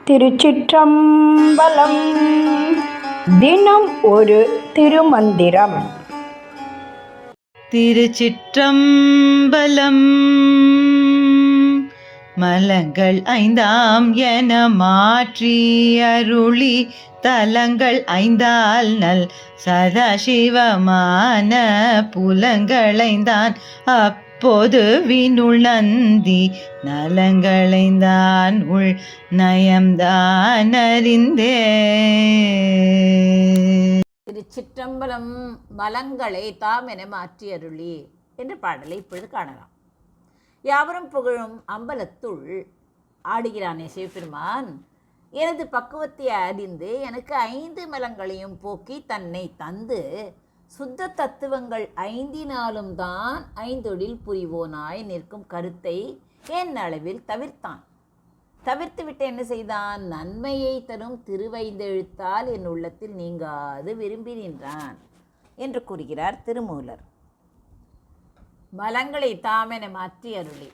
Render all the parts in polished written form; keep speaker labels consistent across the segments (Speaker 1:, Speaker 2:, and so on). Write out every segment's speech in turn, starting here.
Speaker 1: திருச்சிற்றம்பலம். தினம் ஒரு திருமந்திரம்.
Speaker 2: திருச்சிற்றம்பலம். மலங்கள் ஐந்தாம் என மாற்றி அருளி தலங்கள் ஐந்தால் நல் சதாசிவமான புலங்களைந்தான் அப்போது வினுள் நந்தி நலங்களைந்தான் உள் நயம்தான் அறிந்தே.
Speaker 3: திருச்சிற்றம்பலம். மலங்களை தாம் என மாற்றி அருளி என்ற பாடலை இப்பொழுது காணலாம். யாவரும் புகழும் அம்பலத்துள் ஆடுகிறானே சிவபெருமான், எனது பக்குவத்தை அறிந்து எனக்கு 5 மலங்களையும் போக்கி தன்னை தந்து சுத்த தத்துவங்கள் 5னாலும் தான் ஐந்தொழில் புரிவோனாய் நிற்கும் கருத்தை என் அளவில் தவிர்த்தான். தவிர்த்துவிட்டு என்ன செய்தான்? நன்மையை தரும் திருவைந்தெழுத்தால் என் உள்ளத்தில் நீங்காது விரும்பி நின்றான் என்று கூறுகிறார் திருமூலர். மலங்களை தாமென மாற்றி அருளி.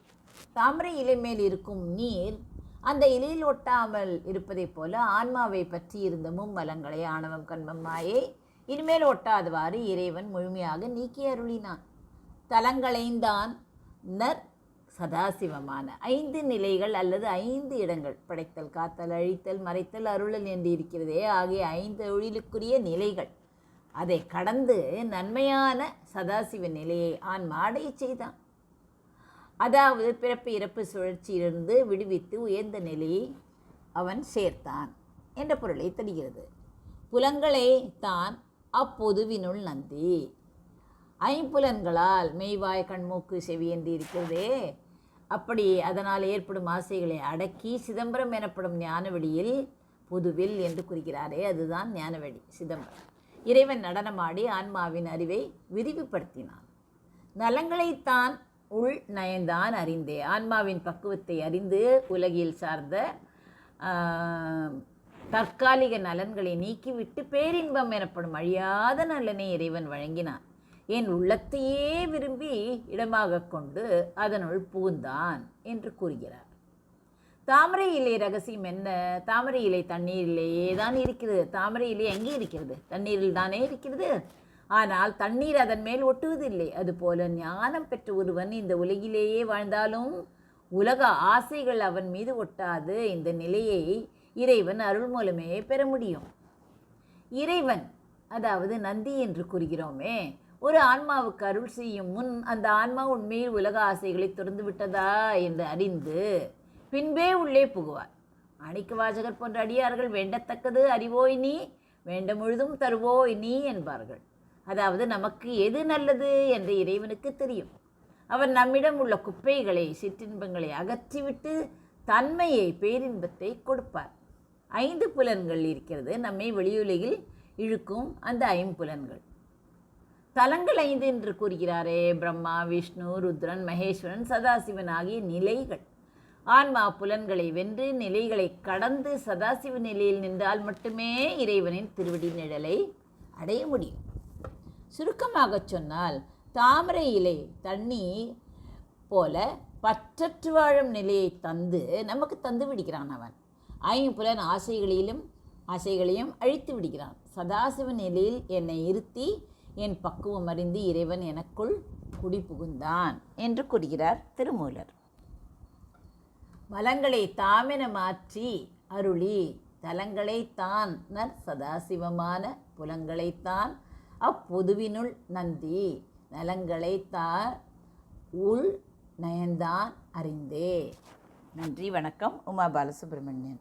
Speaker 3: தாமரை இலை மேல் இருக்கும் நீர் அந்த இலையில் ஒட்டாமல் இருப்பதைப் போல ஆன்மாவை பற்றி இருந்த மும்மலங்களை ஆணவம் கண்மம் மாயை இனிமேல் ஒட்டாதவாறு இறைவன் முழுமையாக நீக்கி அருளினான். தலங்களைந்தான் நற் சதாசிவமான 5 நிலைகள் அல்லது 5 இடங்கள், படைத்தல் காத்தல் அழித்தல் மறைத்தல் அருளல் என்று இருக்கிறதே ஆகிய 5 தொழிலுக்குரிய நிலைகள். அதை கடந்து நன்மையான சதாசிவ நிலையை ஆன்மா அடைய செய்தான். அதாவது பிறப்பு இறப்பு சுழற்சியிலிருந்து விடுவித்து உயர்ந்த நிலையை அவன் சேர்த்தான் என்ற பொருளை தருகிறது. புலங்களை தான் அப்பொதுவினுள் நந்தி. 5 புலன்களால் மெய்வாய் கண்மூக்கு செவி என்று இருக்கிறதே, அப்படி அதனால் ஏற்படும் ஆசைகளை அடக்கி சிதம்பரம் எனப்படும் ஞானவெளியில் பொதுவில் என்று கூறுகிறாரே, அதுதான் ஞானவெளி சிதம்பரம். இறைவன் நடனமாடி ஆன்மாவின் அறிவை விரிவுபடுத்தினான். நலங்களைத்தான் உள் நயந்தான் அறிந்தே. ஆன்மாவின் பக்குவத்தை அறிந்து உலகில் சார்ந்த தற்காலிக நலன்களை நீக்கிவிட்டு பேரின்பம் எனப்படும் அழியாத நலனை இறைவன் வழங்கினான். என் உள்ளத்தையே விரும்பி இடமாக கொண்டு அதனுள் புகுந்தான் என்று கூறுகிறார். தாமரை இலை ரகசியம் என்ன? தாமரை இலை தண்ணீரிலேயே தான் இருக்கிறது. தாமரை இலை எங்கே இருக்கிறது? தண்ணீரில் தானே இருக்கிறது. ஆனால் தண்ணீர் அதன் மேல் ஒட்டுவதில்லை. அதுபோல ஞானம் பெற்ற ஒருவன் இந்த உலகிலேயே வாழ்ந்தாலும் உலக ஆசைகள் அவன் மீது ஒட்டாது. இந்த நிலையை இறைவன் அருள் மூலமே பெற முடியும். இறைவன், அதாவது நந்தி என்று கூறுகிறோமே, ஒரு ஆன்மாவுக்கு அருள் செய்யும் முன் அந்த ஆன்மா உண்மையில் உலக ஆசைகளை துறந்து விட்டதா என்று அறிந்து பின்பே உள்ளே புகுவார். மாணிக்க வாசகர் போன்ற அடியார்கள் வேண்டத்தக்கது அறிவோய் நீ, வேண்ட முழுதும் தருவோய் நீ என்பார்கள். அதாவது நமக்கு எது நல்லது என்று இறைவனுக்கு தெரியும். அவர் நம்மிடம் உள்ள குப்பைகளை சிற்றின்பங்களை அகற்றிவிட்டு தன்மையை பேரின்பத்தை கொடுப்பார். 5 புலன்கள் இருக்கிறது நம்மை வெளியுலகில் இழுக்கும் அந்த 5 புலன்கள். தலங்கள் 5 என்று கூறுகிறாரே, பிரம்மா விஷ்ணு ருத்ரன் மகேஸ்வரன் சதாசிவன் ஆகிய நிலைகள். ஆன்மா புலன்களை வென்று நிலைகளை கடந்து சதாசிவ நிலையில் நின்றால் மட்டுமே இறைவனின் திருவடி நிழலை அடைய முடியும். சுருக்கமாக சொன்னால், தாமரை இலை தண்ணீர் போல பற்றற்று வாழும் நிலையை தந்து நமக்கு தந்து விடுகிறான் அவன். 5 புலன் ஆசைகளையும் அழித்து விடுகிறான். சதாசிவ நிலையில் என்னை இருத்தி என் பக்குவம் அறிந்து இறைவன் எனக்குள் குடி புகுந்தான் என்று கூறுகிறார் திருமூலர். மலங்களை தாமென மாற்றி அருளி தலங்களை தான் நற் சதாசிவமான புலங்களைத்தான் அப்பொதுவினுள் நந்தி நலங்களைத்தான் உள் நயந்தான் அறிந்தே. நன்றி, வணக்கம். உமா பாலசுப்ரமணியன்.